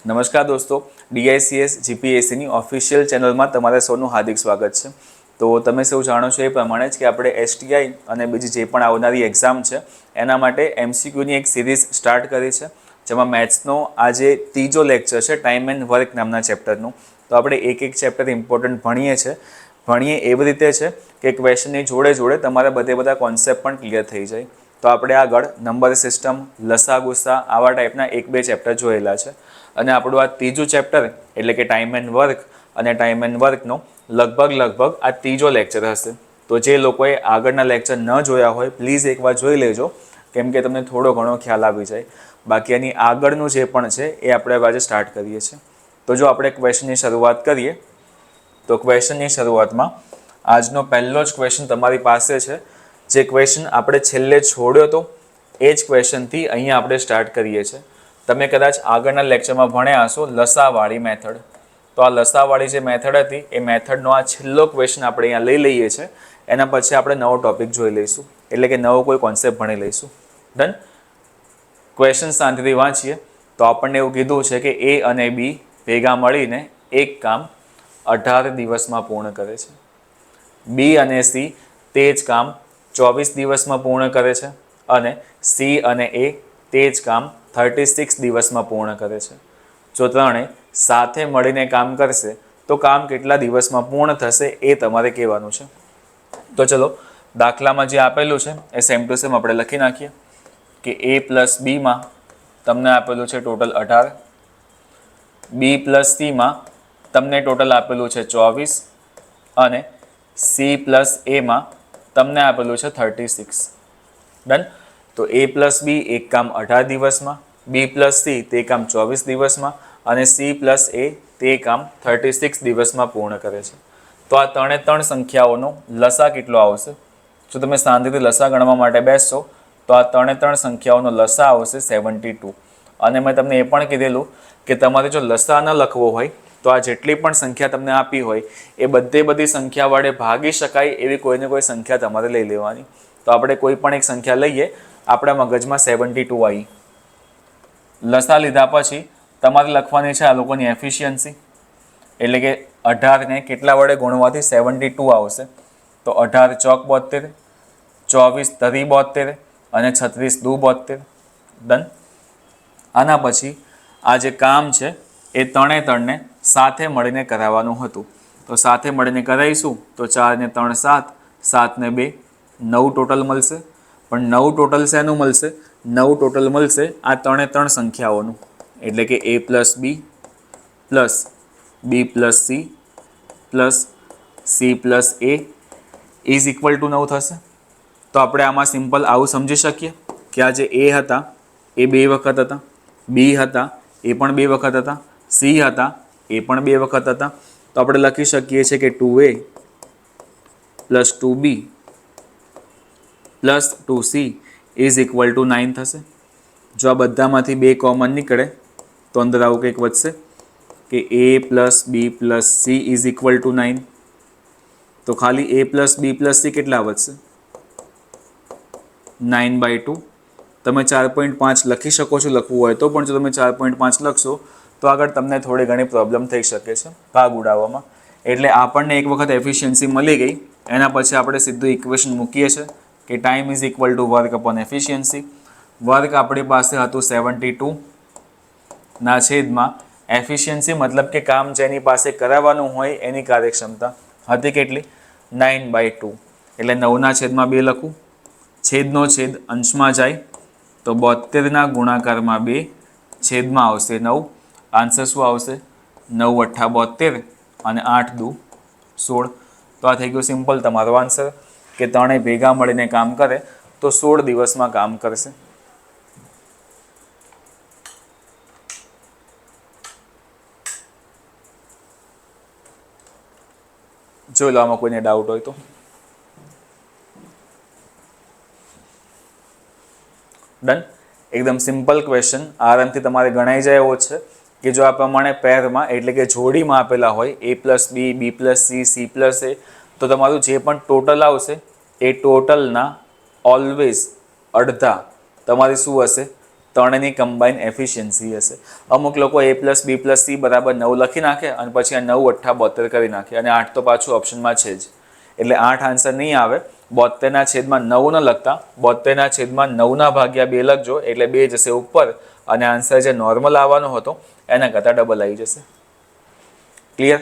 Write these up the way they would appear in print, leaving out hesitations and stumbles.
નમસ્કાર દોસ્તો, ડીઆઈસીએસ જીપીએસસીની ઓફિશિયલ ચેનલમાં તમારા સૌનું હાર્દિક સ્વાગત છે. તો તમે સૌ જાણો છો એ પ્રમાણે જ કે આપણે એસટીઆઈ અને બીજી જે પણ આવનારી એક્ઝામ છે એના માટે એમસીક્યુની એક સિરીઝ સ્ટાર્ટ કરી છે, જેમાં મેથ્સનો આજે ત્રીજો લેક્ચર છે ટાઈમ એન્ડ વર્ક નામના ચેપ્ટરનું. તો આપણે એક એક ચેપ્ટર ઇમ્પોર્ટન્ટ ભણીએ એવી રીતે છે કે ક્વેશ્ચનની જોડે જોડે તમારા બધા કોન્સેપ્ટ પણ ક્લિયર થઈ જાય. તો આપણે આગળ નંબર સિસ્ટમ, લસા ગુસ્સા આવા ટાઈપના એક બે ચેપ્ટર જોયેલા છે અને આપણું આ ત્રીજું ચેપ્ટર એટલે કે ટાઈમ એન્ડ વર્ક અને ટાઈમ એન્ડ વર્કનો લગભગ આ ત્રીજો લેક્ચર હશે. તો જે લોકોએ આગળના લેક્ચર ન જોયા હોય પ્લીઝ એકવાર જોઈ લેજો, કેમ કે તમને થોડો ઘણો ખ્યાલ આવી જાય. બાકી એની આગળનું જે પણ છે એ આપણે આજે સ્ટાર્ટ કરીએ છીએ. તો જો આપણે ક્વેશ્ચનની શરૂઆત કરીએ તો ક્વેશ્ચનની શરૂઆતમાં આજનો પહેલો જ ક્વેશ્ચન તમારી પાસે છે. જે ક્વેશ્ચન આપણે છેલ્લે છોડ્યો હતો એ જ ક્વેશ્ચનથી અહીંયા આપણે સ્ટાર્ટ કરીએ છીએ. તમે કદાચ આગળના લેક્ચરમાં ભણ્યા હશો લસાવાળી મેથડ. તો આ લસાવાળી જે મેથડ હતી એ મેથડનો આ છેલ્લો ક્વેશ્ચન આપણે અહીંયા લઈ લઈએ છીએ. એના પછી આપણે નવો ટોપિક જોઈ લઈશું, એટલે કે નવો કોઈ કોન્સેપ્ટ ભણી લઈશું. ડન. ક્વેશ્ચન શાંતિથી વાંચીએ તો આપણને એવું કીધું છે કે એ અને બી ભેગા મળીને એક કામ 18 દિવસમાં પૂર્ણ કરે છે. બી અને સી તે જ કામ 24 દિવસમાં પૂર્ણ કરે છે અને સી અને એ તે જ કામ 36 દિવસમાં પૂર્ણ કરે છે. જો ત્રણે સાથે મળીને કામ કરશે તો કામ કેટલા દિવસમાં પૂર્ણ થશે એ તમારે કહેવાનું છે. તો ચલો દાખલામાં જે આપેલું છે એ સેમ ટુ સેમ આપણે લખી નાખીએ કે એ પ્લસ બીમાં તમને આપેલું છે ટોટલ 18, બી પ્લસ સીમાં તમને ટોટલ આપેલું છે 24 અને સી પ્લસ એમાં તમને આપેલું છે 36. ડન. તો એ પ્લસ બી એક કામ 18 દિવસમાં, બી પ્લસ સી તે કામ 24 દિવસમાં અને સી પ્લસ એ તે કામ 36 દિવસમાં પૂર્ણ કરે છે. તો આ ત્રણ સંખ્યાઓનો લસા કેટલો આવશે? જો તમે શાંતિથી લસા ગણવા માટે બેસશો તો આ ત્રણ સંખ્યાઓનો લસા આવશે 72. અને મેં તમને એ પણ કીધેલું કે તમારે જો લસા ન લખવો હોય તો આ જેટલી પણ સંખ્યા તમને આપી હોય એ બધી સંખ્યા વડે ભાગી શકાય એવી કોઈને કોઈ સંખ્યા તમારે લઈ લેવાની. તો આપણે કોઈ પણ એક સંખ્યા લઈએ, આપણા મગજમાં 72 આવી. લસા લીધા પછી તમારે લખવાની છે આ લોકોની એફિશિયન્સી, એટલે કે 18ને કેટલા વડે ગુણવાથી 72 આવશે. તો 18 ચોક 72, 24 તરી 72 અને 36 દુ 72. ડન. આના પછી આ જે કામ છે એ ત્રણે સાથે મળીને કરાવવાનું હતું. તો સાથે મળીને કરાવીશું તો 4 ને 3 7, 7 ને 2 9 ટોટલ મળશે. પણ 9 ટોટલ શેનું મળશે? 9 ટોટલ મળશે આ ત્રણ સંખ્યાઓનું, એટલે કે A plus B plus B plus C plus C plus A is equal to 9 થશે. તો આપણે આમાં સિમ્પલ આવું સમજી શકીએ કે આ જે એ હતા એ 2 વખત હતા, બી હતા એ પણ 2 વખત હતા, સી હતા એ પણ 2 વખત હતા. તો આપણે લખી શકીએ છીએ કે 2a plus 2b plus 2c is equal to 9 થશે. જો આ બધામાંથી 2 કોમન નીકળે તો અંદર આવું કંઈક વધશે કે a plus B plus C is equal to 9. તો ખાલી a plus B plus C કેટલા વધશે? 9/2. તમે 4.5 લખી શકો છો લખવું હોય તો, પણ જો તમે 4.5 લખશો તો આગળ તમને થોડી ઘણી પ્રોબ્લેમ થઈ શકે છે ભાગ ઉડાવવામાં. એટલે આપણને એક વખત એફિશિયન્સી મળી ગઈ, એના પછી આપણે સીધું ઇક્વેશન મૂકીએ છીએ કે time is equal to work upon efficiency. Work આપણી પાસે હતું 72 ના છેદમાં એફિશિયન્સી મતલબ કે કામ જેની પાસે કરાવવાનું હોય એની કાર્યક્ષમતા હતી કેટલી? 9/2. એટલે 9 છેદમાં 2 લખું, છેદનો છેદ અંશમાં જાય તો 72 ગુણાકારમાં 2 છેદમાં આવશે 9. આન્સર શું આવશે? 9 × 8 = 72 અને 8 × 2 = 16. તો આ થઈ ગયું સિમ્પલ તમારો આન્સર કે ત્રણેય ભેગા મળીને કામ કરે તો 16 દિવસમાં કામ કરશે. જોઈ લો આમાં કોઈને ડાઉટ હોય તો. ડન. એકદમ સિમ્પલ ક્વેશ્ચન, આરામથી તમારે ગણાઈ જાય એવો છે કે જો આ પ્રમાણે પેરમાં એટલે કે જોડીમાં આપેલા હોય a plus B, B plus C, C plus A, તો તમારું જે પણ ટોટલ આવશે એ ટોટલના ઓલવેઝ અડધા તમારી શું હશે? ત્રણની કમ્બાઈન એફિશિયન્સી હશે. અમુક લોકો A+B+C બરાબર 9 લખી નાખે અને પછી આ 9 × 8 72 કરી નાખે અને 8 તો પાછું ઓપ્શનમાં છે જ, એટલે 8 આન્સર નહીં આવે. 72/9 ન લખતા 72/9/2 લખજો, એટલે 2 જશે ઉપર અને આન્સર જે નોર્મલ આવવાનો હતો એના કરતાં ડબલ આવી જશે. ક્લિયર?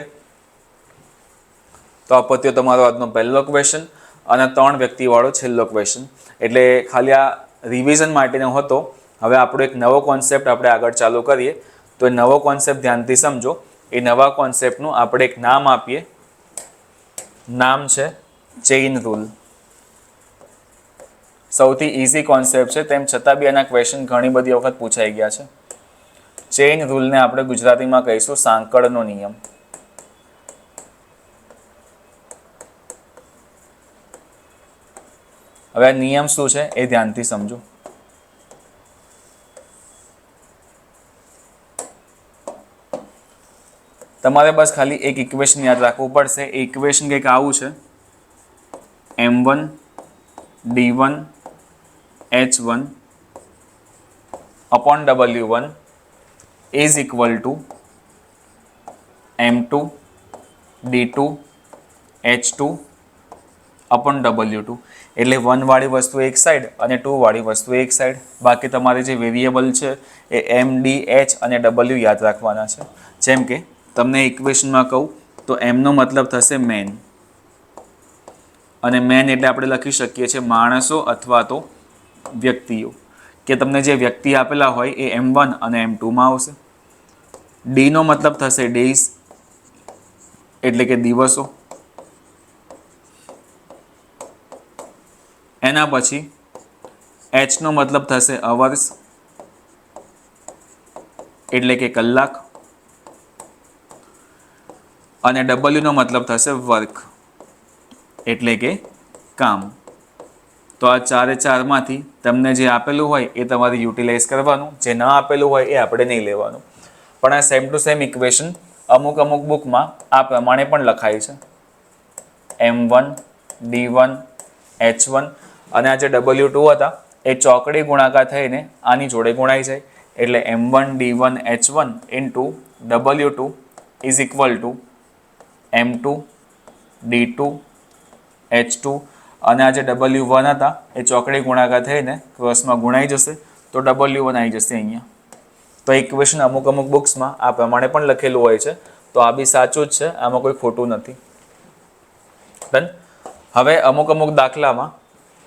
તો આ પત્યો તમારો આજનો પહેલો ક્વેશ્ચન અને 3 વ્યક્તિવાળો છેલ્લો ક્વેશ્ચન. એટલે ખાલી આ રિવિઝન માટેનો હતો. હવે આપણો એક નવો કોન્સેપ્ટ આપણે આગળ ચાલુ કરીએ. તો એ નવો કોન્સેપ્ટ ધ્યાનથી સમજો. એ નવા કોન્સેપ્ટનું આપણે એક નામ આપીએ. નામ છે ચેઇન રૂલ. સૌથી ઇઝી કોન્સેપ્ટ છે, તેમ છતાં બી એના ક્વેશ્ચન ઘણી બધી વખત પૂછાઈ ગયા છે. ચેઇન રૂલને આપણે ગુજરાતીમાં કહીશું સાંકળનો નિયમ. હવે આ નિયમ શું છે એ ધ્યાનથી સમજો. તમારે બસ ખાલી એક ઇક્વેશન યાદ રાખવું પડશે. એ ઇક્વેશન કંઈક આવું છે, M1 D1 H1 upon W1 is equal to M2 D2 H2 upon W2. એટલે 1 વાળી વસ્તુ એક સાઈડ અને 2 વાળી વસ્તુ એક સાઈડ. બાકી તમારે જે વેરિયેબલ છે એ M, D, H અને W યાદ રાખવાના છે. જેમ કે તમને ઇક્વેશનમાં કહું તો એમનો મતલબ થશે મેન, અને મેન એટલે આપણે લખી શકીએ છીએ માણસો અથવા તો વ્યક્તિઓ. કે તમને જે વ્યક્તિ આપેલા હોય એ M1 અને M2માં આવશે. ડીનો મતલબ થશે ડેઝ એટલે કે દિવસો. એના પછી Hનો મતલબ થશે અવર્સ એટલે કે કલાક, અને Wનો મતલબ થશે વર્ક એટલે કે કામ. તો આ 4 માંથી તમને જે આપેલું હોય એ તમારે યુટિલાઇઝ કરવાનું, જે ના આપેલું હોય એ આપણે નહીં લેવાનું. પણ આ સેમ ટુ સેમ ઇક્વેશન અમુક બુકમાં આ પ્રમાણે પણ લખાય છે, M1 D1 H1, અને આ જે W2 હતા એ ચોકડી ગુણાકાર થઈને આની જોડે ગુણાઈ જાય. એટલે M1 D1 H1 into W2 is equal two M2 D2 H2, અને આ જે W1 હતા એ ચોકડી ગુણાકાર થઈને ક્રોસમાં ગુણાઈ જશે તો W1 આવી જશે અહીંયા. તો ઇક્વેશન અમુક બુક્સમાં આ પ્રમાણે પણ લખેલું હોય છે. તો આ બી સાચું જ છે, આમાં કોઈ ખોટું નથી. ડન. હવે અમુક દાખલામાં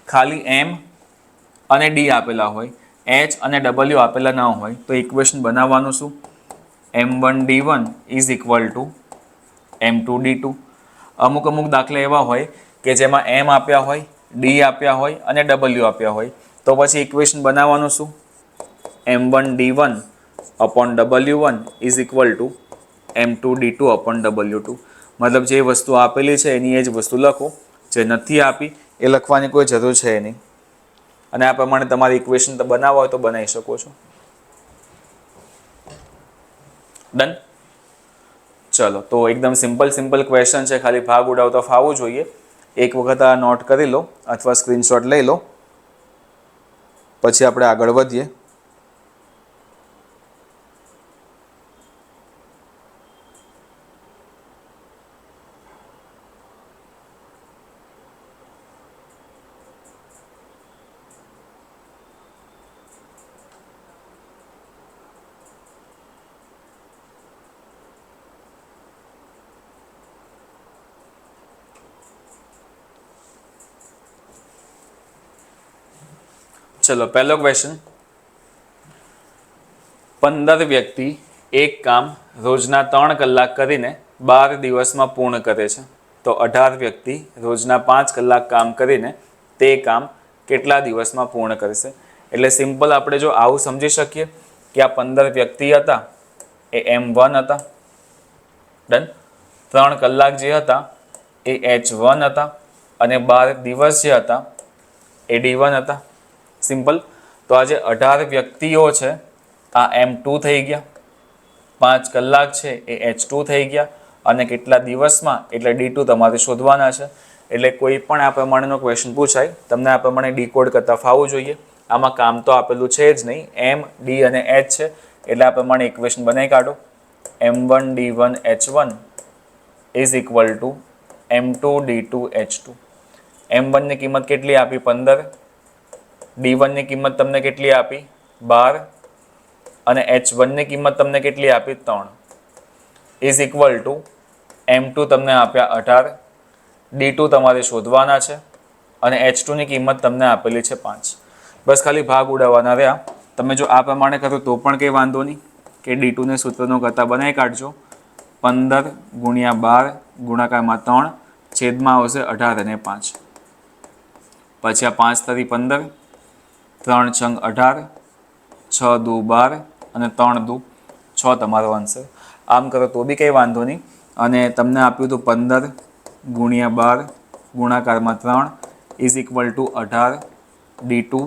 ખાલી M અને D આપેલા હોય, H અને W આપેલા ના હોય, તો ઇક્વેશન બનાવવાનું શું? M1 D1 is equal two M2 D2. અમુક દાખલા એવા હોય કે જેમાં M આપ્યા હોય, D આપ્યા હોય અને W આપ્યા હોય, તો પછી ઇક્વેશન બનાવવાનું શું? M1 D1 upon W1 is equal two M2 D2 upon W2. મતલબ જે વસ્તુ આપેલી છે એની એ જ વસ્તુ લખો, જે નથી આપી એ લખવાની કોઈ જરૂર છે નહીં. અને આ પ્રમાણે તમારી ઇક્વેશન બનાવવા હોય તો બનાવી શકો છો. ડન. ચલો, તો એકદમ સિમ્પલ ક્વેશ્ચન છે, ખાલી ભાગ ઉડાવતા ફાવવું જોઈએ. એક વખત આ નોટ કરી લો અથવા સ્ક્રીનશોટ લઈ લો, પછી આપણે આગળ વધીએ. ચલો, પહેલો ક્વેશ્ચન. 15 વ્યક્તિ એક કામ રોજના 3 કલાક કરીને 12 દિવસમાં પૂર્ણ કરે છે, તો 18 વ્યક્તિ રોજના 5 કલાક કામ કરીને તે કામ કેટલા દિવસમાં પૂર્ણ કરશે? એટલે સિમ્પલ આપણે જો આવું સમજી શકીએ કે આ 15 વ્યક્તિ હતા એ M1 હતા. ડન. 3 કલાક જે હતા એ H1 હતા અને 12 દિવસ જે હતા એ D1 હતા. સિમ્પલ. તો આ જે 18 વ્યક્તિઓ છે આ M2 થઈ ગયા, 5 કલાક છે એ H2 થઈ ગયા, અને કેટલા દિવસમાં એટલે D2 તમારે શોધવાના છે. એટલે કોઈ પણ આ પ્રમાણેનો ક્વેશ્ચન પૂછાય તમને આ પ્રમાણે ડીકોડ કરતા ફાવવું જોઈએ. આમાં કામ તો આપેલું છે જ નહીં, એમ ડી અને એચ છે એટલે આ પ્રમાણે ઇક્વેશન બનાવી કાઢો. m1d1h1 is equal two m2d2h2. m1 ની કિંમત કેટલી આપી? 15. d1 ની કિંમત તમને કેટલી આપી? 12. અને h1 ની કિંમત તમને કેટલી આપી? 3. ઇઝ ઇક્વલ ટુ m2 તમને આપ્યા 18. d2 તમારે શોધવાના છે અને h2 ની કિંમત તમને આપેલી છે 5. બસ ખાલી ભાગ ઉડાવવાના રહ્યા. તમે જો આ પ્રમાણે કરો તો પણ કંઈ વાંધો નહીં કે d2 ને સૂત્રનો કરતા બનાવી કાઢજો. 15 ગુણ્યા 12 ગુણાકારમાં 3 છેદમાં આવશે 18 અને 5. પછી આ 5 તરી 15, 3 છંગ 18, 6 દુ 12 અને 3 દુ 6 તમારો આન્સર. આમ કરો તો બી કંઈ વાંધો નહીં. અને તમને આપ્યું હતું 15 ગુણ્યા 12 ગુણાકારમાં 3 ઇઝ ઇક્વલ ટુ 18 d2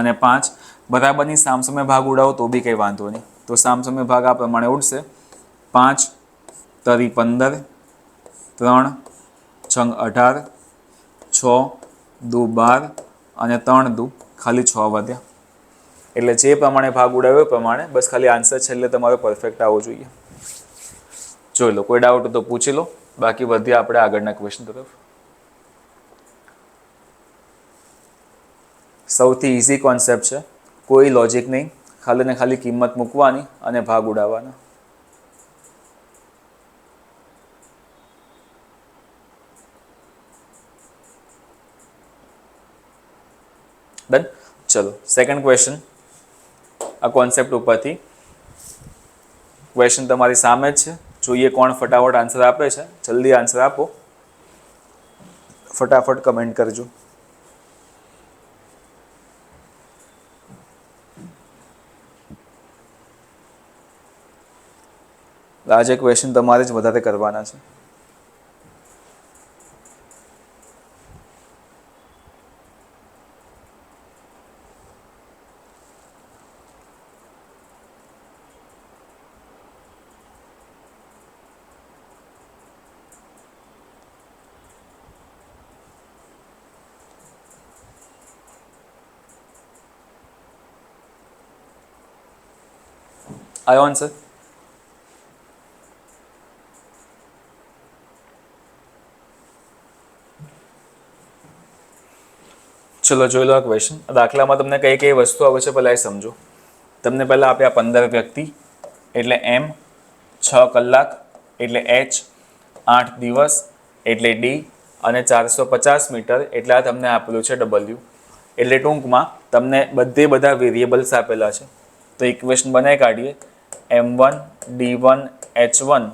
અને 5 બરાબરની સામસામે ભાગ ઉડાવો તો બી કંઈ વાંધો નહીં. તો સામસામે ભાગ આ પ્રમાણે ઉડશે. 5 તરી 15, 3 છંગ 18, 6 દુ 12 અને 3 દુ ખાલી 6 વધ્યા. એટલે જે પ્રમાણે ભાગ ઉડાવ્યો એ પ્રમાણે બસ ખાલી આન્સર છેલ્લે તમારો પરફેક્ટ આવવો જોઈએ. જોઈ લો, કોઈ ડાઉટ તો પૂછી લો, બાકી વધીએ આપણે આગળના ક્વેશ્ચન તરફ. સૌથી ઇઝી કોન્સેપ્ટ છે, કોઈ લોજિક નહીં, ખાલી ને ખાલી કિંમત મૂકવાની અને ભાગ ઉડાવવાના. ડન. ચલો સેકન્ડ ક્વેશ્ચન. આ કોન્સેપ્ટ ઉપરથી ક્વેશ્ચન તમારી સામે જ છે. જોઈએ કોણ ફટાફટ આન્સર આપે છે. જલ્દી આન્સર આપો, ફટાફટ કમેન્ટ કરજો. આજે ક્વેશ્ચન તમારે જ વધારે કરવાના છે. આવ્યો આન્સર? ચલો જોઈ લો આ ક્વેશ્ચન. દાખલામાં તમને કઈ કઈ વસ્તુ આવે છે પહેલાં એ સમજો. તમને પહેલાં આપ્યા 15 વ્યક્તિ એટલે એમ, 6 કલાક એટલે એચ, 8 દિવસ એટલે ડી અને 450 મીટર એટલે આ તમને આપેલું છે ડબલ્યુ. એટલે ટૂંકમાં તમને બધા વેરિયેબલ્સ આપેલા છે. તો ઇક્વેશન બનાવી કાઢીએ. m1 d1 h1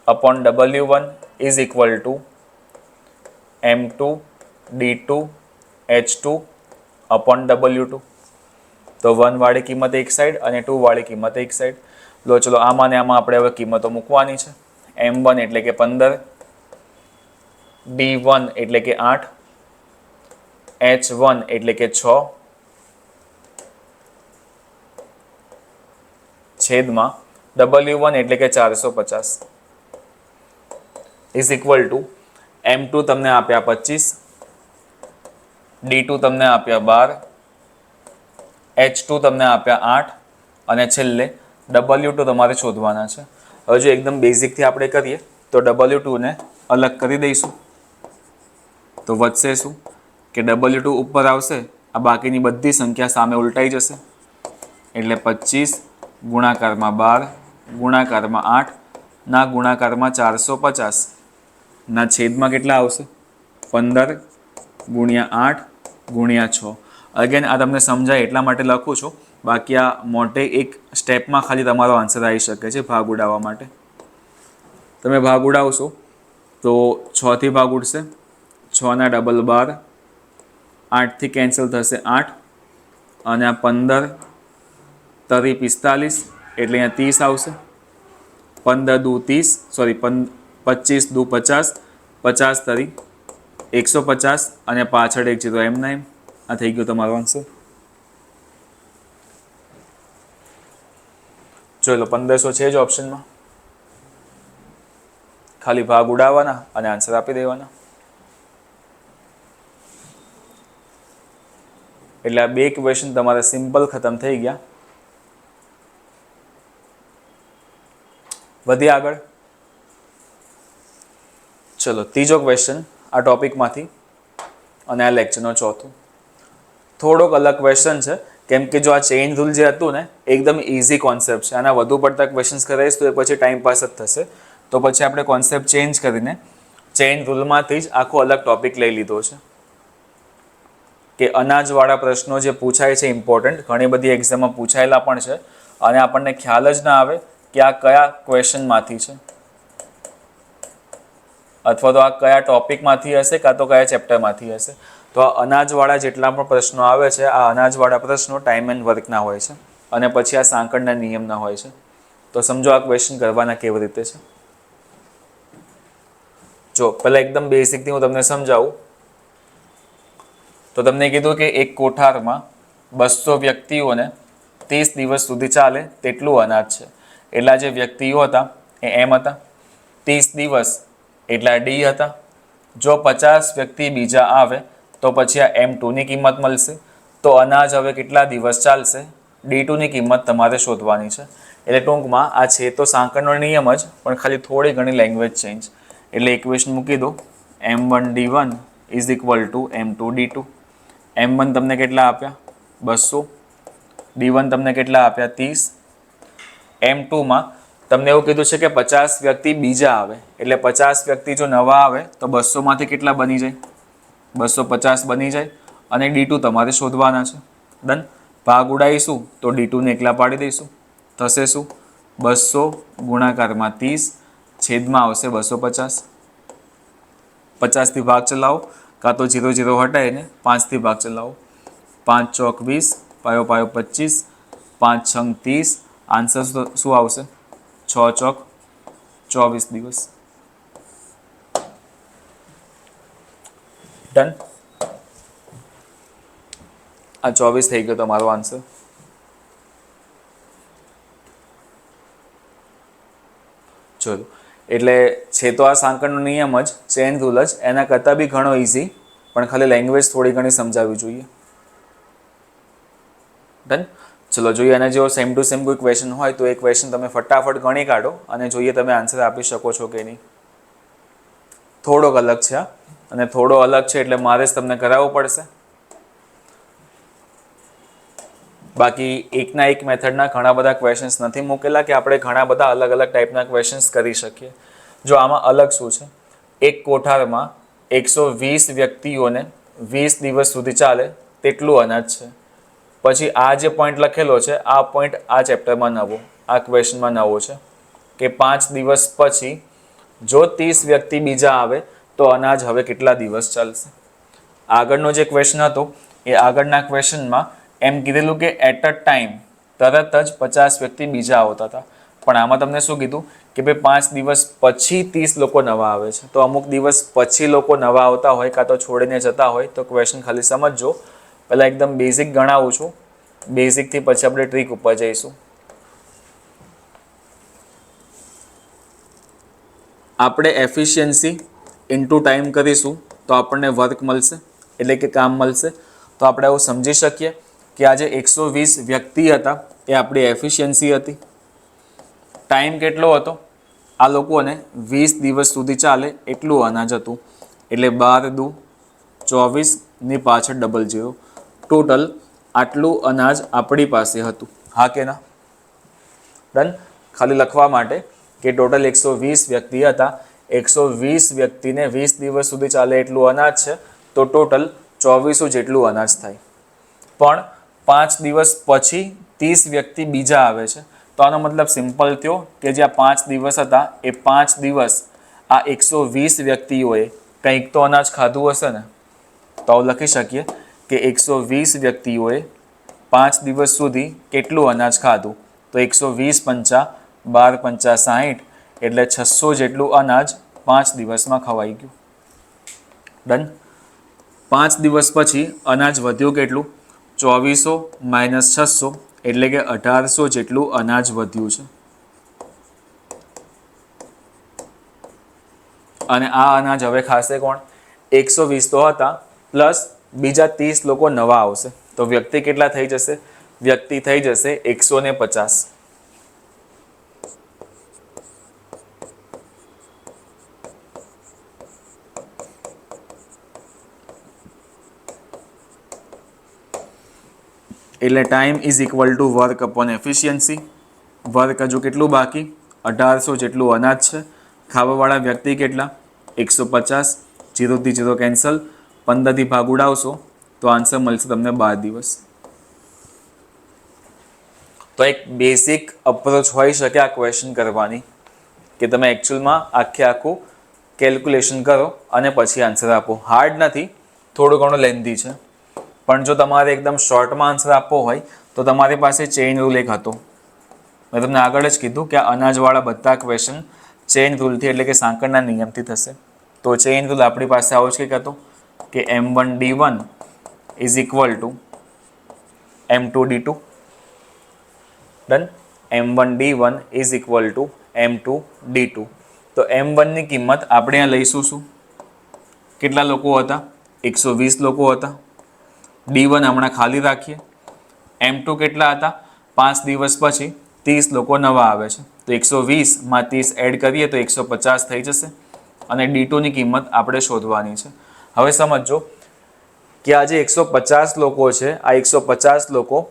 upon w1 is equal to m2 d2 h2 upon w2. તો 1 વાળી કિંમત એક સાઈડ અને 2 વાળી કિંમત એક સાઈડ. લો ચલો આમાં ને આમાં આપણે હવે કિંમતો મૂકવાની છે. m1 એટલે કે 15, d1 એટલે કે 8, h1 એટલે કે 6 છેદમાં w1 એટલે કે 450 ઇઝ ઇક્વલ ટુ m2 તમને આપ્યા 25, d2 તમને આપ્યા 12, h2 તમને આપ્યા 8 અને છેલ્લે w2 તમારે શોધવાના છે. હવે જો એકદમ બેઝિકથી આપણે કરીએ તો w2 ને અલગ કરી દઈશું તો વધશે શું કે w2 ઉપર આવશે, આ બાકીની બધી સંખ્યા સામે ઉલટાઈ જશે. એટલે 25 ગુણાકારમાં 12 ગુણાકારમાં 8 ના ગુણાકારમાં 450 ના છેદમાં કેટલા આવશે? 15 ગુણ્યા 8 ગુણ્યા 6. અગેન આ તમને સમજાય એટલા માટે લખું છું, બાકી આ મોટે એક સ્ટેપમાં ખાલી તમારો આન્સર આવી શકે છે ભાગ ઉડાવવા માટે. તમે ભાગ ઉડાવશો તો 6 થી ભાગ ઉડશે, 6 ના ડબલ 12, 8 થી કેન્સલ થશે 8 અને આ 15 તરી 45 એટલે અહીંયા 30 આવશે. 15 દુ 30 સોરી 25 દુ 50, 50 તરી 150 અને પાછળ એક જીરો m9. આ થઈ ગયો તમારો આન્સર. જોઈ લો 1500 છે જ ઓપ્શનમાં. ખાલી ભાગ ઉડાવવાના અને આન્સર આપી દેવાના. એટલે આ 2 ક્વેશ્ચન તમારે સિમ્પલ ખતમ થઈ ગયા. વધીએ આગળ. ચલો ત્રીજો ક્વેશ્ચન આ ટોપિકમાંથી અને આ લેક્ચરનો ચોથો. થોડોક અલગ ક્વેશ્ચન છે, કેમ કે જો આ ચેઇન રૂલ જે હતું ને એકદમ ઇઝી કોન્સેપ્ટ છે. આના વધુ પડતા ક્વેશ્ચન્સ કરાવીશ તો એ પછી ટાઈમ પાસ જ થશે. તો પછી આપણે કોન્સેપ્ટ ચેન્જ કરીને ચેઇન રૂલમાંથી જ આખો અલગ ટોપિક લઈ લીધો છે કે અનાજવાળા પ્રશ્નો જે પૂછાય છે ઇમ્પોર્ટન્ટ, ઘણી બધી એક્ઝામમાં પૂછાયેલા પણ છે અને આપણને ખ્યાલ જ ના આવે કે આ કયા ક્વેશ્ચનમાંથી છે અથવા તો આ કયા ટોપિકમાંથી હશે કાં તો કયા ચેપ્ટરમાંથી હશે. તો આ અનાજવાળા જેટલા પણ પ્રશ્નો આવે છે, આ અનાજવાળા પ્રશ્નો ટાઈમ એન્ડ વર્કના હોય છે અને પછી આ સાંકળના નિયમના હોય છે. તો સમજો આ ક્વેશ્ચન કરવાના કેવી રીતે છે. જો પહેલાં એકદમ બેઝિકથી હું તમને સમજાવું તો તમને કીધું કે એક કોઠારમાં 200 વ્યક્તિઓને 30 દિવસ સુધી ચાલે તેટલું અનાજ છે. એટલા જે વ્યક્તિઓ હતા એ એમ હતા, 30 દિવસ એટલા ડી હતા. જો 50 વ્યક્તિ બીજા આવે તો પછી આ M2ની કિંમત મળશે. તો અનાજ હવે કેટલા દિવસ ચાલશે D2ની કિંમત તમારે શોધવાની છે. એટલે ટૂંકમાં આ છે તો સાંકળનો નિયમ જ, પણ ખાલી થોડી ઘણી લેંગ્વેજ ચેન્જ. એટલે ઇક્વેશન મૂકી દો, M1D1 is equal two M2D2. M1 તમને કેટલા આપ્યા 200, D1 તમને કેટલા આપ્યા 30. M2માં તમને એવું કીધું છે કે 50 વ્યક્તિ બીજા આવે, એટલે 50 વ્યક્તિ જો નવા આવે તો 200માંથી કેટલા બની જાય 250 બની જાય અને D2 તમારે શોધવાના છે. ડન. ભાગ ઉડાવીશું તો D2ને એકલા પાડી દઈશું. થશે શું 200 ગુણાકારમાં 30 છેદમાં આવશે 250. 50થી ભાગ ચલાવો કાં તો 0 0 હટાવીને 5થી ભાગ ચલાવો. 5 ચોક 20, પાયો પાયો 25, 5 છંગ 30. આન્સર શું આવશે 6 ચોક 24 દિવસ. ડન. આ 24 થઈ ગયો તમારો આન્સર. ચલો એટલે છે તો આ સાંકળનો નિયમ જ, ચેન રૂલ જ, એના કરતાં બી ઘણો ઇઝી, પણ ખાલી લેંગ્વેજ થોડી ઘણી સમજાવવી જોઈએ. ડન. ચલો જોઈએ અને જો સેમ ટુ સેમ કોઈ ક્વેશ્ચન હોય તો એ ક્વેશ્ચન તમે ફટાફટ ગણી કાઢો અને જોઈએ તમે આન્સર આપી શકો છો કે નહીં. થોડોક અલગ છે આ, અને થોડો અલગ છે એટલે મારે જ તમને કરાવવું પડશે. બાકી એકના એક મેથડના ઘણા બધા ક્વેશ્ચન્સ નથી મૂકેલા કે આપણે ઘણા બધા અલગ અલગ ટાઈપના ક્વેશ્ચન્સ કરી શકીએ. જો આમાં અલગ શું છે, એક કોઠારમાં 120 વ્યક્તિઓને 20 દિવસ સુધી ચાલે તેટલું અનાજ છે. પછી આ જે પોઈન્ટ લખેલો છે આ પોઈન્ટ આ ચેપ્ટરમાં નવો, આ ક્વેશ્ચનમાં નવો છે કે 5 દિવસ પછી જો 30 વ્યક્તિ બીજા આવે તો અનાજ હવે કેટલા દિવસ ચાલશે. આગળનો જે ક્વેશ્ચન હતો એ આગળના ક્વેશ્ચનમાં એમ કીધેલું કે એટ અ ટાઈમ તરત જ 50 વ્યક્તિ બીજા આવતા હતા, પણ આમાં તમને શું કીધું કે ભાઈ 5 દિવસ પછી 30 લોકો નવા આવે છે. તો અમુક દિવસ પછી લોકો નવા આવતા હોય કાં તો છોડીને જતા હોય તો ક્વેશ્ચન ખાલી સમજજો. પહેલાં એકદમ બેઝિક ગણાવું છું, બેઝિકથી પછી આપણે ટ્રીક ઉપર જઈશું. આપણે એફિશિયન્સી ઇન્ટુ ટાઈમ કરીશું તો આપણને વર્ક મળશે, એટલે કે કામ મળશે. તો આપણે એવું સમજી શકીએ કે આજે 120 વ્યક્તિ હતા એ આપણી એફિશિયન્સી હતી. ટાઈમ કેટલો હતો, આ લોકોને 20 દિવસ સુધી ચાલે એટલું અનાજ હતું, એટલે 12 દુ 24ની પાછળ 00. ટોટલ આટલું અનાજ આપણી પાસે હતું. હા કે ના? ડન. ખાલી લખવા માટે કે ટોટલ 120 વ્યક્તિ હતા, 120 વ્યક્તિને 20 દિવસ સુધી ચાલે એટલું અનાજ છે, તો ટોટલ 2400 જેટલું અનાજ થાય. પણ 5 દિવસ પછી 30 વ્યક્તિ બીજા આવે છે, તો આનો મતલબ સિમ્પલ થયો કે જે આ 5 દિવસ હતા એ 5 દિવસ આ 120 વ્યક્તિઓએ કંઈક તો અનાજ ખાધું હશે ને. તો લખી શકીએ કે 120 વ્યક્તિઓએ 5 દિવસ સુધી કેટલું અનાજ ખાધું, તો 120 પંચા 12 પંચા 60, એટલે 600 જેટલું અનાજ 5 દિવસમાં ખવાઈ ગયું. ડન. 5 દિવસ પછી અનાજ વધ્યું કેટલું, 2400 માઇનસ 600, એટલે કે 1800 જેટલું અનાજ વધ્યું છે. અને આ અનાજ હવે ખાશે કોણ, 120 તો હતા પ્લસ બીજા 30 લોકો નવા આવશે. તો વ્યક્તિ કેટલા થઈ જશે? વ્યક્તિ થઈ જશે 150. એટલે time is equal to work upon efficiency. Work હજુ કેટલું બાકી? 1800 જેટલું અનાજ છે. ખાવાવાળા વ્યક્તિ કેટલા? 150. 0 થી 0 કેન્સલ. 15 ભાગ ઉડાવશો તો આન્સર મળશે તમને 12 દિવસ. તો એક બેઝિક અપ્રોચ હોઈ શકે આ ક્વેશ્ચન કરવાની, કે તમે એકચ્યુઅલમાં આખું કેલ્ક્યુલેશન કરો અને પછી આન્સર આપો. હાર્ડ નથી, થોડું ઘણું લેન્ધી છે, પણ જો તમારે એકદમ શોર્ટમાં આન્સર આપવો હોય તો તમારી પાસે ચેઇન રૂલ એક હતો. મેં તમને આગળ જ કીધું કે આ અનાજવાળા બધા ક્વેશ્ચન ચેઇન રૂલથી એટલે કે સાંકળના નિયમથી થશે. તો ચેઇન રૂલ આપણી પાસે આવો છે કે હતો કે M1D1 is equal two M2D2. Done. M1D1 is equal two M2D2. તો M1ની કિંમત આપણે અહીંયા લઈશું શું? કેટલા લોકો હતા? 120 લોકો હતા. D1 હમણાં ખાલી રાખીએ. M2 કેટલા હતા? 5 દિવસ પછી 30 લોકો નવા આવે છે, તો 120માં 30 એડ કરીએ તો 150 થઈ જશે. અને D2ની કિંમત આપણે શોધવાની છે. હવે સમજો કે આ જે 150 લોકો છે, આ 150 લોકો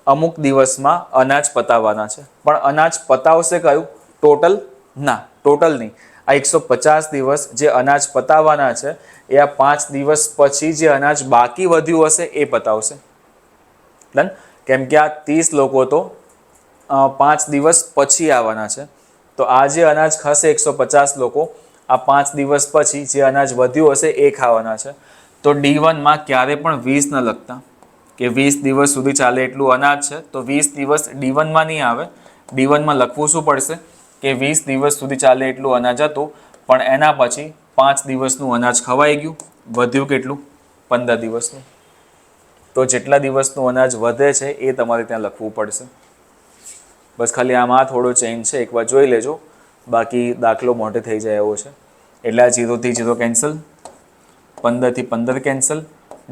અમુક દિવસમાં અનાજ પતાવવાના છે. પણ અનાજ પતાવશે કયું? ટોટલ? ના, ટોટલ નહીં. આ 150 દિવસ જે અનાજ પતાવવાના છે એ આ 5 દિવસ પછી જે અનાજ બાકી વધ્યું હશે એ પતાવશે. ડન. કેમ કે આ 30 લોકો તો 5 દિવસ પછી આવવાના છે. તો આ જે અનાજ ખાશે 150 લોકો, આ 5 દિવસ પછી જે અનાજ વધ્યું હશે એ ખાવાના છે. તો D1માં ક્યારે પણ 20 ન લખતા, કે 20 દિવસ સુધી ચાલે એટલું અનાજ છે, તો 20 દિવસ D1માં નહીં આવે. D1માં લખવું શું પડશે કે 20 દિવસ સુધી ચાલે એટલું અનાજ હતું, પણ એના પછી 5 દિવસનું અનાજ ખવાઈ ગયું. વધ્યું કેટલું? 15 દિવસનું. તો જેટલા દિવસનું અનાજ વધે છે એ તમારે ત્યાં લખવું પડશે. બસ ખાલી આમાં થોડો ચેન્જ છે, એકવાર જોઈ લેજો, બાકી દાખલો મોટે થઈ જાય એવો છે. એટલે આ 0 થી 0 કેન્સલ, 15 થી 15 કેન્સલ,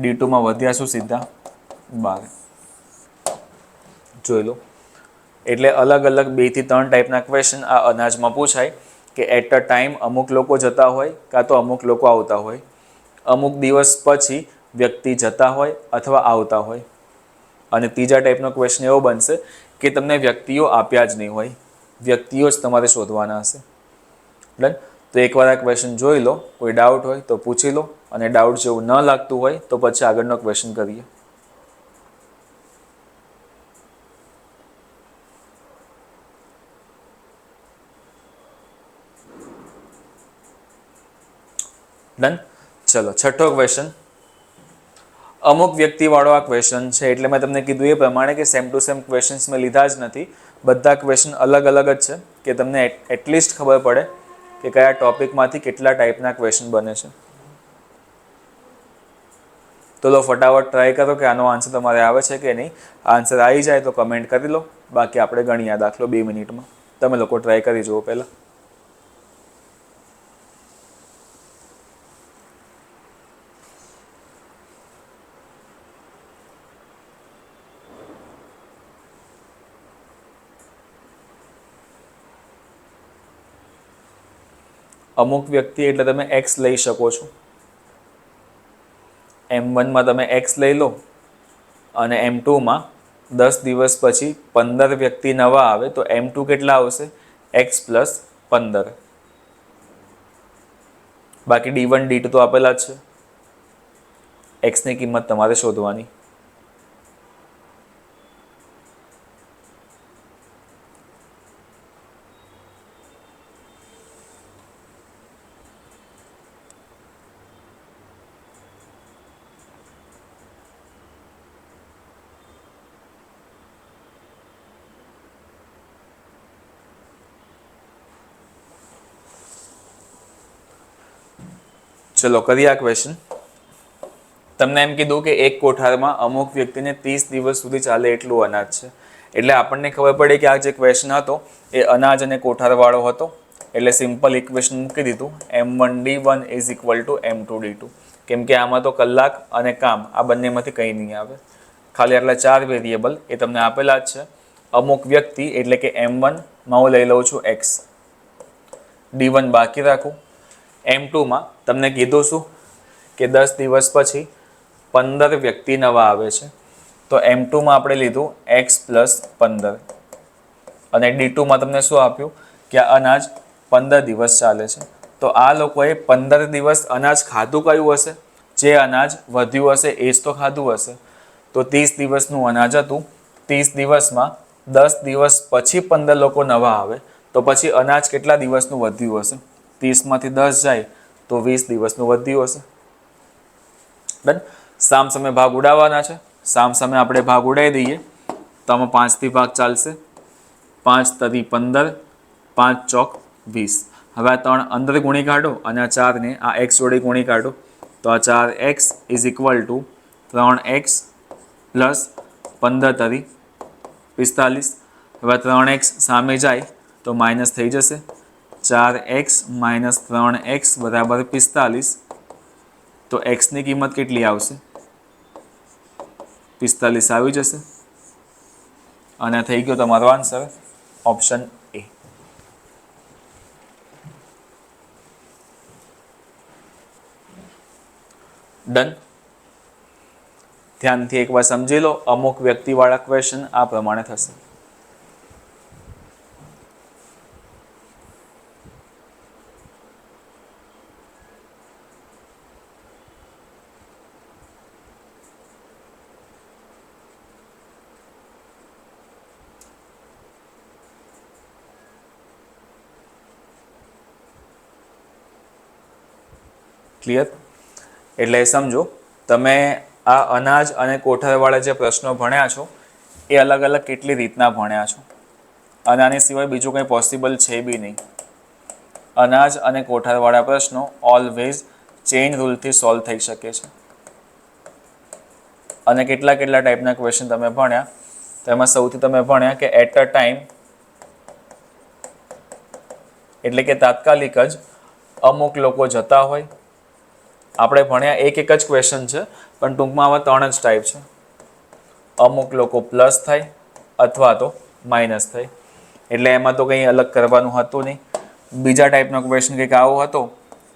D2માં વધ્યા શું? સીધા 12. જોઈ લો. એટલે અલગ અલગ 2 થી 3 ટાઈપના ક્વેશ્ચન આ અનાજમાં પૂછાય, કે એટ અ ટાઈમ અમુક લોકો જતા હોય કાં તો અમુક લોકો આવતા હોય. અમુક દિવસ પછી વ્યક્તિ જતા હોય અથવા આવતા હોય. અને ત્રીજા ટાઈપનો ક્વેશ્ચન એવો બનશે કે તમને વ્યક્તિઓ આપ્યા જ નહીં હોય, વ્યક્તિઓ જ તમારે શોધવાના હશે. ડન. તો એકવાર આ ક્વેશ્ચન જોઈ લો, કોઈ ડાઉટ હોય તો પૂછી લો, અને ડાઉટ જેવું ન લાગતું હોય તો પછી આગળનો ક્વેશ્ચન કરીએ. ડન. ચલો, છઠ્ઠો ક્વેશ્ચન. અમુક વ્યક્તિવાળો આ ક્વેશ્ચન છે, એટલે મેં તમને કીધું એ પ્રમાણે કે સેમ ટુ સેમ ક્વેશ્ચન્સ મેં લીધા જ નથી. બધા ક્વેશ્ચન અલગ અલગ જ છે, કે તમને એટલીસ્ટ ખબર પડે કે કયા ટોપિકમાંથી કેટલા ટાઈપના ક્વેશ્ચન બને છે. તો લો ફટાફટ ટ્રાય કરો કે આનો આન્સર તમારે આવે છે કે નહીં. આન્સર આવી જાય તો કમેન્ટ કરી લો, બાકી આપણે ગણીએ આ દાખલો 2 મિનિટમાં. તમે લોકો ટ્રાય કરી જુઓ પહેલાં. અમુક વ્યક્તિ એટલે તમે એક્સ લઈ શકો છો. M1માં તમે એક્સ લઈ લો, અને M2માં 10 દિવસ પછી 15 વ્યક્તિ નવા આવે, તો M2 કેટલા આવશે? X plus 15. બાકી D1 D2 તો આપેલા જ છે. એક્સની કિંમત તમારે શોધવાની. ચલો કરીએ આ ક્વેશ્ચન. તમને એમ કીધું કે એક કોઠારમાં અમુક વ્યક્તિને 30 દિવસ સુધી ચાલે એટલું અનાજ છે. એટલે આપણને ખબર પડે કે આ જે ક્વેશ્ચન હતો એ અનાજ અને કોઠારવાળો હતો. એટલે સિમ્પલ ઇક્વેશન મૂકી દીધું, M1D1 is equal two M2D2. કેમ કે આમાં તો કલાક અને કામ આ બંનેમાંથી કંઈ નહીં આવે, ખાલી આટલા 4 વેરિયેબલ એ તમને આપેલા જ છે. અમુક વ્યક્તિ એટલે કે M1 માં હું લઈ લઉં છું x, D1 બાકી રાખું. M2 માં તમને કીધું શું કે 10 દિવસ પછી 15 વ્યક્તિ નવા આવે છે, તો M2 માં આપણે લીધું x + 15 અને D2 માં તમને શું આપ્યું કે આ અનાજ 15 દિવસ ચાલે છે. તો આ લોકોએ 15 દિવસ અનાજ ખાધું કયું હશે? જે અનાજ વધ્યું હશે એ જ તો ખાધું હશે. તો 30 દિવસનું અનાજ હતું, 30 દિવસમાં 10 દિવસ પછી 15 લોકો નવા આવે, તો પછી અનાજ કેટલા દિવસનું વધ્યું હશે? 30 માંથી 10 જાય તો 20 દિવસનું વધ્યું હશે. ડન. સામ સામે ભાગ ઉડાવવાના છે. સામ સામે આપણે ભાગ ઉડાવી દઈએ તો આમાં 5 થી ભાગ ચાલશે. 5 તરી 15, 5 ચોક 20. હવે આ 3 અંદર ગુણી કાઢો અને આ 4ને આ x જોડે ગુણી કાઢો, તો આ 4x = 3x + 15 તરી 45. હવે 3x સામે જાય તો માઇનસ થઈ જશે. 4x - 3x = 45. તો x ની કિંમત કેટલી આવશે? 45 આવી જશે. અને થઈ ગયો તમારો આન્સર ઓપ્શન એ. ડન. ધ્યાનથી એકવાર સમજી લો. અમુક વ્યક્તિવાળા ક્વેશ્ચન આ પ્રમાણે થશે. ક્લિયર? એટલે સમજો તમે આ અનાજ અને કોઠારવાળા જે પ્રશ્નો ભણ્યા છો એ અલગ અલગ કેટલી રીતના ભણ્યા છો, અને આની સિવાય બીજું કંઈ પોસિબલ છે બી નહીં. અનાજ અને કોઠારવાળા પ્રશ્નો ઓલવેઝ ચેઇન રૂલથી સોલ્વ થઈ શકે છે. અને કેટલા કેટલા ટાઈપના ક્વેશ્ચન તમે ભણ્યા, તો એમાં સૌથી તમે ભણ્યા કે એટ અ ટાઈમ એટલે કે તાત્કાલિક જ અમુક લોકો જતા હોય. આપણે ભણ્યા એક જ ક્વેશ્ચન છે, પણ ટૂંકમાં આવા 3 જ ટાઈપ છે. અમુક લોકો પ્લસ થાય અથવા તો માઇનસ થાય, એટલે એમાં તો કંઈ અલગ કરવાનું હતું નહીં. બીજા ટાઈપનો ક્વેશ્ચન કંઈક આવો હતો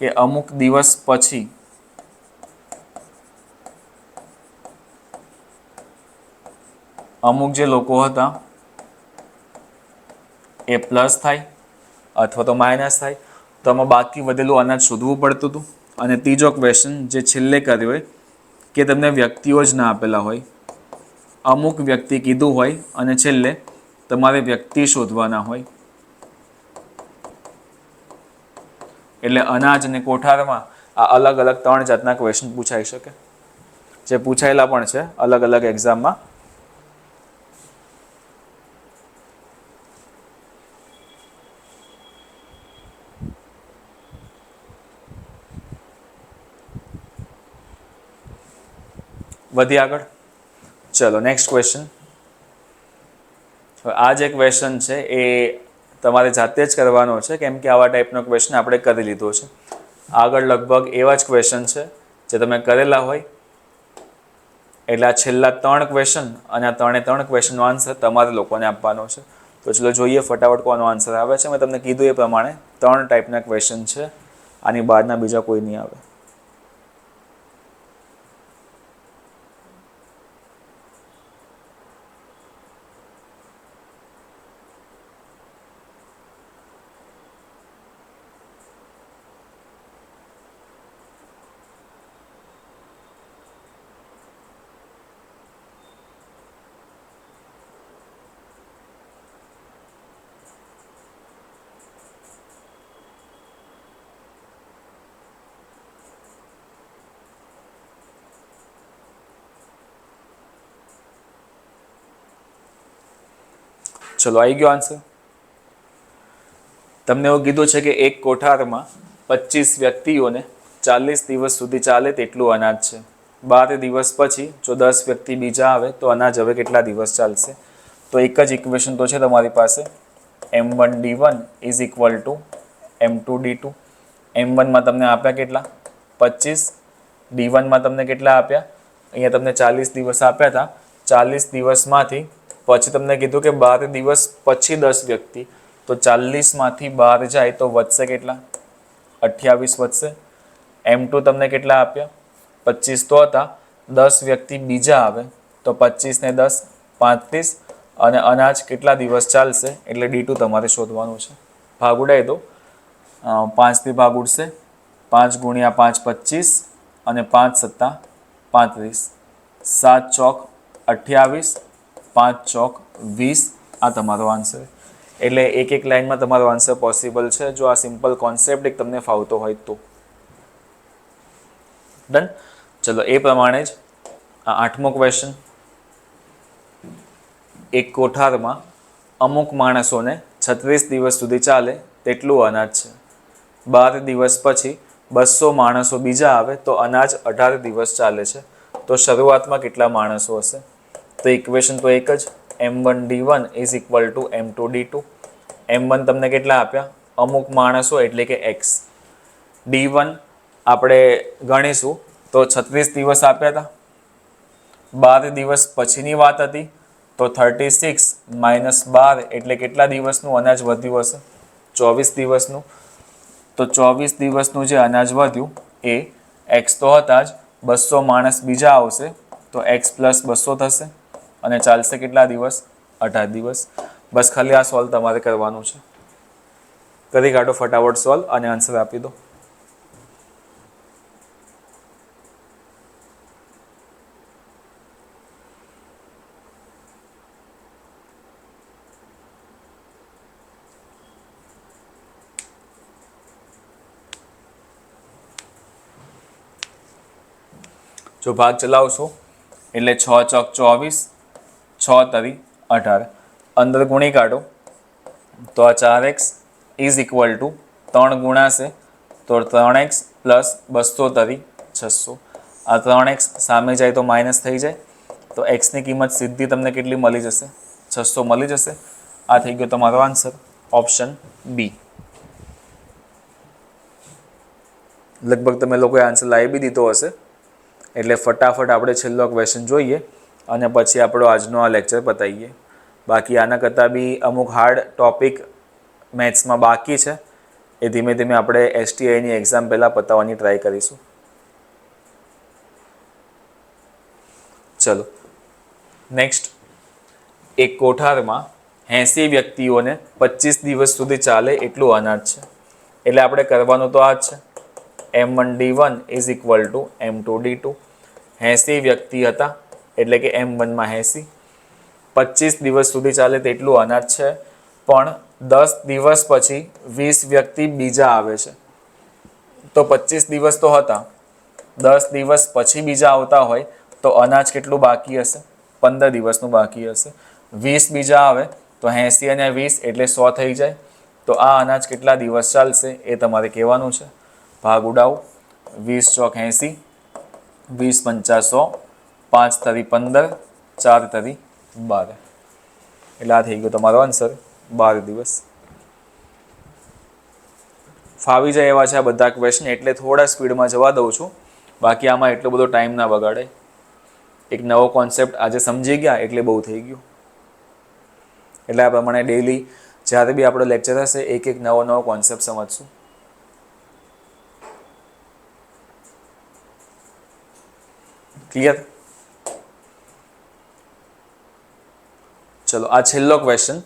કે અમુક દિવસ પછી અમુક જે લોકો હતા એ પ્લસ થાય અથવા તો માઇનસ થાય, તો આમાં બાકી વધેલું અનાજ શોધવું પડતું હતું. અને ત્રીજો ક્વેશ્ચન જે છેલ્લે કર્યો હોય કે તમને વ્યક્તિઓ જ ના આપેલા હોય, અમુક વ્યક્તિ કીધું હોય અને છેલ્લે તમારે વ્યક્તિ શોધવાના હોય. એટલે અનાજ અને કોઠારમાં આ અલગ અલગ 3 જાતના ક્વેશ્ચન પૂછાઈ શકે, જે પૂછાયેલા પણ છે અલગ અલગ એક્ઝામમાં. વધી આગળ. ચલો નેક્સ્ટ ક્વેશ્ચન. આ જે ક્વેશ્ચન છે એ તમારે જાતે જ કરવાનો છે, કેમ કે આવા ટાઈપનો ક્વેશ્ચન આપણે કરી લીધો છે. આગળ લગભગ એવા જ ક્વેશ્ચન છે જે તમે કરેલા હોય. એટલે આ છેલ્લા 3 ક્વેશ્ચન અને આ 3 ક્વેશ્ચનનો આન્સર તમારે લોકોને આપવાનો છે. તો ચલો જોઈએ ફટાફટ કોનો આન્સર આવે છે. મેં તમને કીધું એ પ્રમાણે 3 ટાઈપના ક્વેશ્ચન છે, આની બહારના બીજા કોઈ નહીં આવે. ચલો આવી ગયો આન્સર. તમને એવું કીધું છે કે એક કોઠારમાં 25 વ્યક્તિઓને 40 દિવસ સુધી ચાલે તેટલું અનાજ છે. 12 દિવસ પછી જો 10 વ્યક્તિ બીજા આવે તો અનાજ હવે કેટલા દિવસ ચાલશે? તો એક જ ઇક્વેશન તો છે તમારી પાસે, M1D1 = M2D2. M1માં તમને આપ્યા કેટલા? 25. D1માં તમને કેટલા આપ્યા? અહીંયા તમને 40 દિવસ આપ્યા હતા, 40 દિવસમાંથી પછી તમને કીધું કે 12 દિવસ પછી 10 વ્યક્તિ, તો 40માંથી 12 જાય તો વધશે કેટલા? 28 વધશે. M2 તમને કેટલા આપ્યા? 25 તો હતા. 10 વ્યક્તિ બીજા આવે તો 25 ને 10 35, અને અનાજ કેટલા દિવસ ચાલશે એટલે D2 તમારે શોધવાનું છે. ભાગ ઉડાવી દો. 5થી ભાગ ઉડશે. 5 ગુણ્યા 5 25 અને 5 સત્તા 35. 7 ચોક 28, 5 ચોક 20. આ તમારો આન્સર. એટલે એક એક લાઇનમાં તમારો આન્સર પોસિબલ છે જો આ સિમ્પલ કોન્સેપ્ટ એક તમને ફાવતો હોય તો. ડન. ચલો એ પ્રમાણે જ આ 8મો ક્વેશ્ચન. એક કોઠારમાં અમુક માણસોને 36 દિવસ સુધી ચાલે તેટલું અનાજ છે. 12 દિવસ પછી 200 માણસો બીજા આવે તો અનાજ 18 દિવસ ચાલે છે. તો શરૂઆતમાં કેટલા માણસો હશે? તો ઇક્વેશન તો એક જ, M1D1 is equal two M2D2. M1 તમને કેટલા આપ્યા? અમુક માણસો એટલે કે X. D1 આપણે ગણીશું તો 36 દિવસ આપ્યા હતા. 12 દિવસ પછીની વાત હતી તો 36 માઇનસ 12 એટલે કેટલા દિવસનું અનાજ વધ્યું હશે? 24 દિવસનું. તો 24 દિવસનું જે અનાજ વધ્યું એ X તો હતા જ, 200 માણસ બીજા આવશે તો X પ્લસ 200 થશે, અને ચાલશે કેટલા દિવસ? 18 દિવસ. બસ ખાલી આ સોલ્વ તમારે કરવાનું છે. કરી કાઢો ફટાફટ સોલ્વ અને આન્સર આપી દો. જો ભાગ ચલાવશો એટલે 6 ચોક 24, 6 તરી 18. અંદર ગુણી કાઢો તો આ 4x ઇઝ ઇક્વલ ટુ 3 ગુણાશે તો 3x પ્લસ 200 તરી 600. આ 3x સામે જાય તો માઇનસ થઈ જાય, તો એક્સની કિંમત સીધી તમને કેટલી મળી જશે? 600 મળી જશે. આ થઈ ગયો તમારો આન્સર, ઓપ્શન બી. લગભગ તમે લોકોએ આન્સર લાવી બી દીધો હશે. એટલે ફટાફટ આપણે છેલ્લો ક્વેશ્ચન જોઈએ અને પછી આપણો આજનો આ લેક્ચર પતાવીએ. બાકી આના કરતાં બી અમુક હાર્ડ ટોપિક મેથ્સમાં બાકી છે, એ ધીમે ધીમે આપણે STIની એક્ઝામ પહેલાં પતાવવાની ટ્રાય કરીશું. ચલો નેક્સ્ટ. એક કોઠારમાં 80 વ્યક્તિઓને 25 દિવસ સુધી ચાલે એટલું અનાજ છે. એટલે આપણે કરવાનું તો આ જ છે. M1D1 is equal two M2D2. 80 વ્યક્તિ હતા એટલે કે M1માં 80. 25 દિવસ સુધી ચાલે તેટલું અનાજ છે, પણ 10 દિવસ પછી 20 વ્યક્તિ બીજા આવે છે. તો 25 દિવસ તો હતા, 10 દિવસ પછી બીજા આવતા હોય તો અનાજ કેટલું બાકી હશે? 15 દિવસનું બાકી હશે. 20 બીજા આવે તો 80 અને 20 એટલે 100 થઈ જાય. તો આ અનાજ કેટલા દિવસ ચાલશે એ તમારે કહેવાનું છે. ભાગ ઉડાવો. 20 ચોક 80, 20 પંચા 100, 5 તરી 15, 4 તરી 12. એટલે આ થઈ ગયો તમારો આન્સર, 12 દિવસ. ફાવી જાય એવા છે આ બધા ક્વેશ્ચન, એટલે થોડા સ્પીડમાં જવા દઉં છું. બાકી આમાં એટલો બધો ટાઈમ ના બગાડે. એક નવો કોન્સેપ્ટ આજે સમજી ગયા એટલે બહુ થઈ ગયું. એટલે આ પ્રમાણે ડેઈલી જ્યારે બી આપણો લેક્ચર હશે એક એક નવો કોન્સેપ્ટ સમજશું. ક્લિયર? ચલો આ છેલ્લો ક્વેશ્ચન.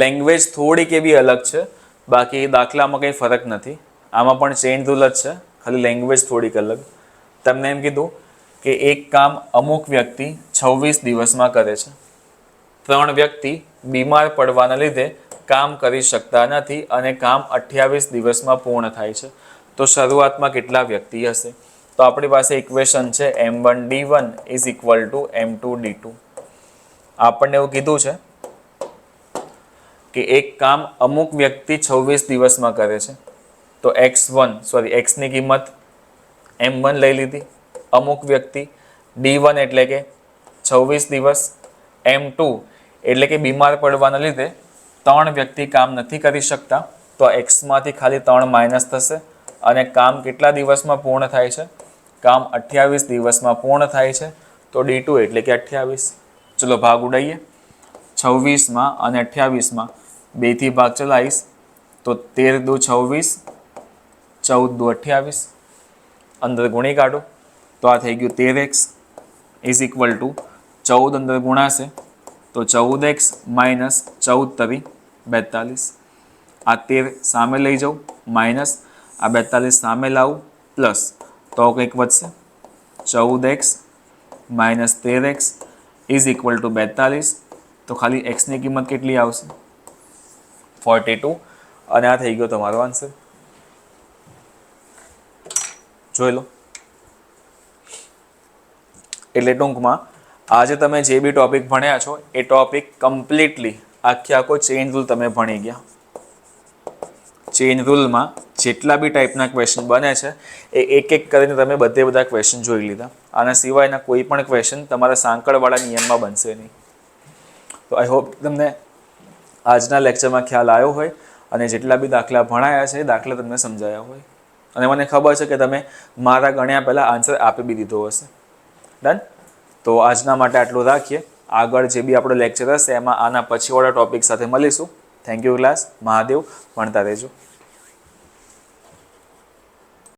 લેંગ્વેજ થોડીક એવી અલગ છે, બાકી દાખલામાં કંઈ ફરક નથી. આમાં પણ ચેઇન રૂલ જ છે, ખાલી લેંગ્વેજ થોડીક અલગ. તમને એમ કીધું કે એક કામ અમુક વ્યક્તિ 26 દિવસમાં કરે છે. 3 વ્યક્તિ બીમાર પડવાના લીધે કામ કરી શકતા નથી અને કામ 28 દિવસમાં પૂર્ણ થાય છે. તો શરૂઆતમાં કેટલા વ્યક્તિ હશે? તો આપણી પાસે ઇક્વેશન છે M1D1 is equal two M2D2. આપણને એવું કીધું છે કે એક કામ અમુક વ્યક્તિ 26 દિવસમાં કરે છે. તો Xની કિંમત M1 લઈ લીધી, અમુક વ્યક્તિ D1 એટલે કે 26 દિવસ, M2 એટલે કે બીમાર પડવાના લીધે 3 વ્યક્તિ કામ નથી કરી શકતા, તો Xમાંથી ખાલી 3 માઇનસ થશે અને કામ કેટલા દિવસમાં પૂર્ણ થાય છે? કામ 28 દિવસમાં પૂર્ણ થાય છે. તો D2 એટલે કે 28. ચલો ભાગ ઉડાઈએ. 26માં અને 28માં 2થી ભાગ ચલાવીશ તો 13 દુ 26, 14 દુ 28. અંદર ગુણી કાઢો તો આ થઈ ગયું 13x ઇઝ ઇક્વલ ટુ 14 અંદર ગુણાશે તો 14x માઇનસ 14 તરી 42. આ 13 સામે લઈ જાઉં માઇનસ આ 42 સામે લાવું પ્લસ તો કંઈક વધશે 14x minus 13x is equal two 42. તો ખાલી એક્સની કિંમત કેટલી આવશે 42 અને આ થઈ ગયો તમારો આન્સર. જોઈ લો. એટલે ટૂંકમાં આજે તમે જે બી ટોપિક ભણ્યા છો એ ટોપિક કમ્પ્લીટલી આખો ચેઇન રૂલ તમે ભણી ગયા. ચેઇન રૂલમાં જેટલા બી ટાઈપના ક્વેશ્ચન બને છે એ એક એક કરીને તમે બધા ક્વેશ્ચન જોઈ લીધા. આના સિવાયના કોઈ પણ ક્વેશ્ચન તમારા સાંકળવાળા નિયમમાં બનશે નહીં. તો આઈ હોપ તમને આજના લેક્ચરમાં ખ્યાલ આવ્યો હોય અને જેટલા બી દાખલા ભણાયા છે એ દાખલા તમને સમજાયા હોય અને મને ખબર છે કે તમે મારા ગણ્યા પહેલાં આન્સર આપી બી દીધો હશે. ડન. તો આજના માટે આટલું રાખીએ. આગળ જે બી આપણો લેક્ચર હશે એમાં આના પછીવાળા ટોપિક સાથે મળીશું. Thank you class. મહાદેવ. ભણતા રહેજો.